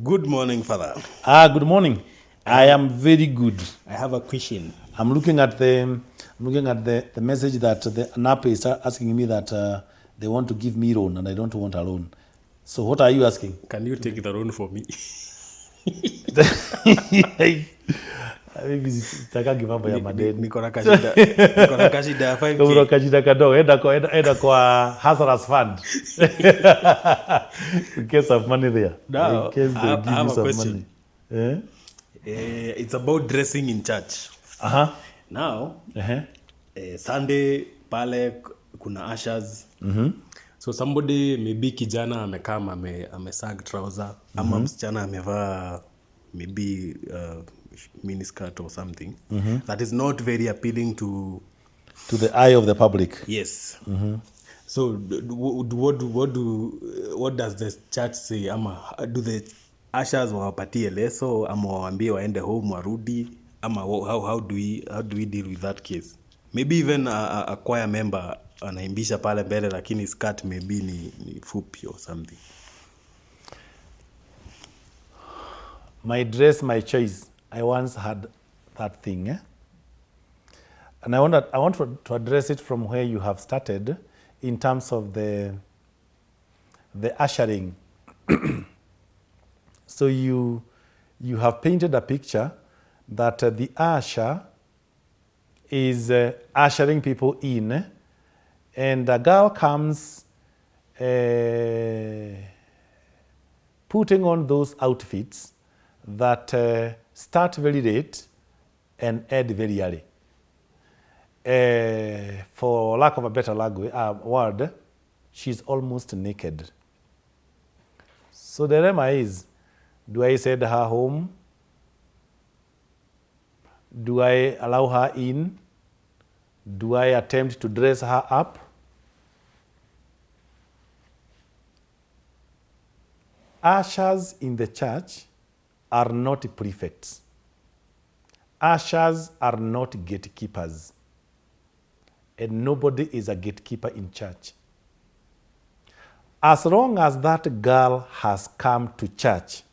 Good morning, Father. Good morning. I am very good. I have a question. I'm looking at the message that the NAP is asking me that they want to give me loan and I don't want a loan. So what are you asking? Can you take the loan for me? Maybe sitaki mambo ya madeni. Niko na kashida ya 5K. Kama kashida kadogo, enda kwa Hazardous Fund. In case of money there. Now, In case they I give have you a some question. money. It's about dressing in church. Uh-huh. Now, Uh-huh. Sunday pale kuna ushers. So somebody maybe kijana amekaa amesag trouser ama msichana amevaa maybe miniskirt or something that is not very appealing to the eye of the public. Yes. So what does the church say? Ama do the ushers wawapatie leso ama waambie waende home warudi ama how do we deal with that case? Maybe even a choir member anaimbisha pale mbele lakini skirt maybe ni fupi or something. My dress, my choice. I once had that thing, and I want to address it from where you have started, in terms of the ushering. So you have painted a picture that the usher is ushering people in, and a girl comes putting on those outfits that start very late and end very early. For lack of a better word, she's almost naked. So the dilemma is, do I send her home? Do I allow her in? Do I attempt to dress her up? Ushers in the church are not prefects. Ushers are not gatekeepers. And nobody is a gatekeeper in church. As long as that girl has come to church,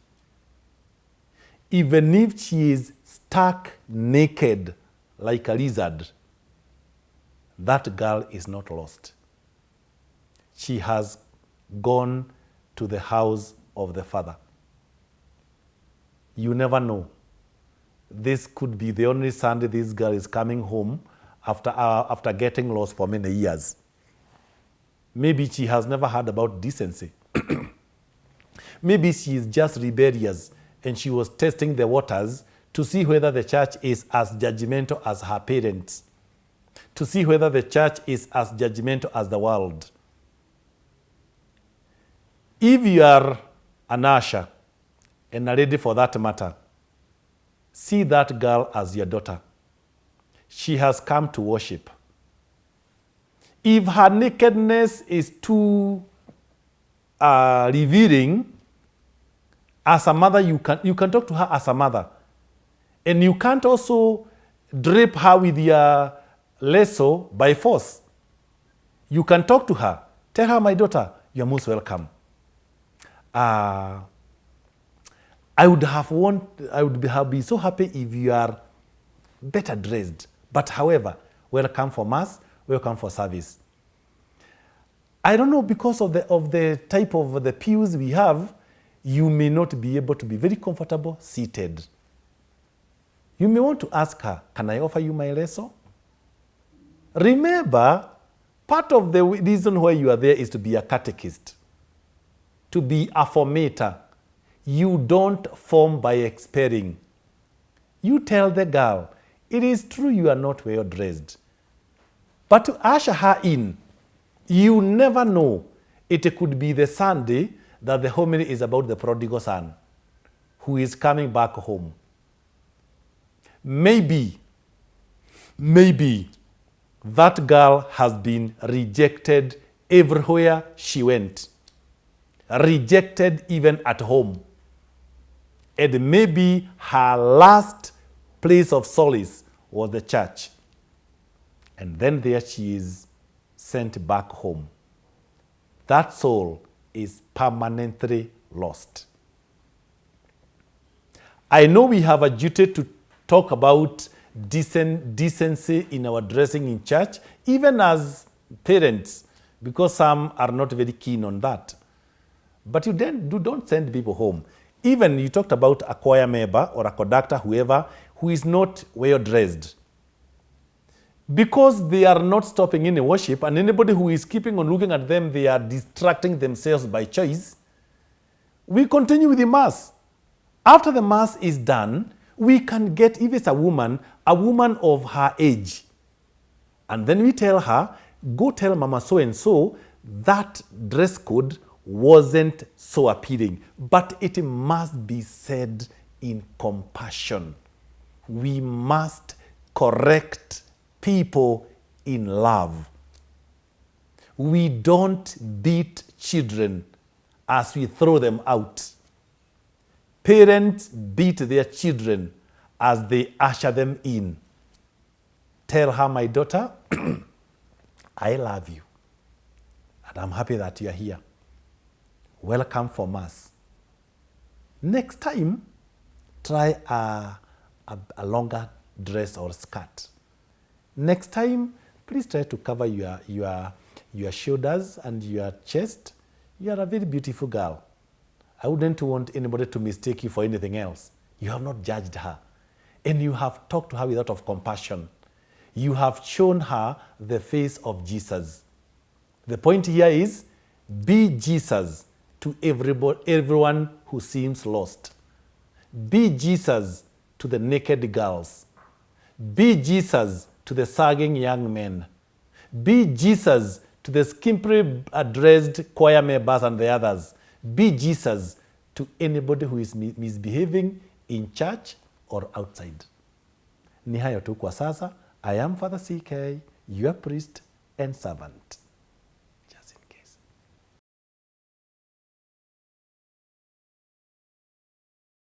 even if she is stuck naked like a lizard, that girl is not lost. She has gone to the house of the Father. You never know. This could be the only Sunday this girl is coming home after getting lost for many years. Maybe she has never heard about decency. Maybe she is just rebellious and she was testing the waters to see whether the church is as judgmental as her parents, to see whether the church is as judgmental as the world. If you are an usher, and a lady for that matter, see that girl as your daughter. She has come to worship. If her nakedness is too revealing, as a mother, you can talk to her as a mother. And you can't also drape her with your lasso by force. You can talk to her. Tell her, my daughter, you're most welcome. I would have been so happy if you are better dressed. But however, welcome for mass, welcome for service. I don't know, because of the type of the pews we have, you may not be able to be very comfortable seated. You may want to ask her, can I offer you my lesso? Remember, part of the reason why you are there is to be a catechist, to be a formator. You don't form by expiring. You tell the girl, it is true you are not well dressed, but to usher her in, you never know. It could be the Sunday that the homily is about the prodigal son who is coming back home. Maybe that girl has been rejected everywhere she went, rejected even at home. And maybe her last place of solace was the church. And then there she is sent back home. That soul is permanently lost. I know we have a duty to talk about decency in our dressing in church, even as parents, because some are not very keen on that. But you don't send people home. Even you talked about a choir member or a conductor, whoever, who is not well dressed. Because they are not stopping in worship, and anybody who is keeping on looking at them, they are distracting themselves by choice. We continue with the mass. After the mass is done, we can get, if it's a woman of her age. And then we tell her, go tell Mama so-and-so that dress code wasn't so appealing. But it must be said in compassion. We must correct people in love. We don't beat children as we throw them out. Parents beat their children as they usher them in. Tell her, my daughter, I love you. And I'm happy that you are here. Welcome for Mass. Next time, try a longer dress or skirt. Next time, please try to cover your shoulders and your chest. You are a very beautiful girl. I wouldn't want anybody to mistake you for anything else. You have not judged her. And you have talked to her with a lot of compassion. You have shown her the face of Jesus. The point here is, be Jesus to everyone who seems lost. Be Jesus to the naked girls. Be Jesus to the sagging young men. Be Jesus to the skimpily dressed choir members and the others. Be Jesus to anybody who is misbehaving in church or outside. Ni hayo tu kwa sasa. I am Father CK, your priest and servant.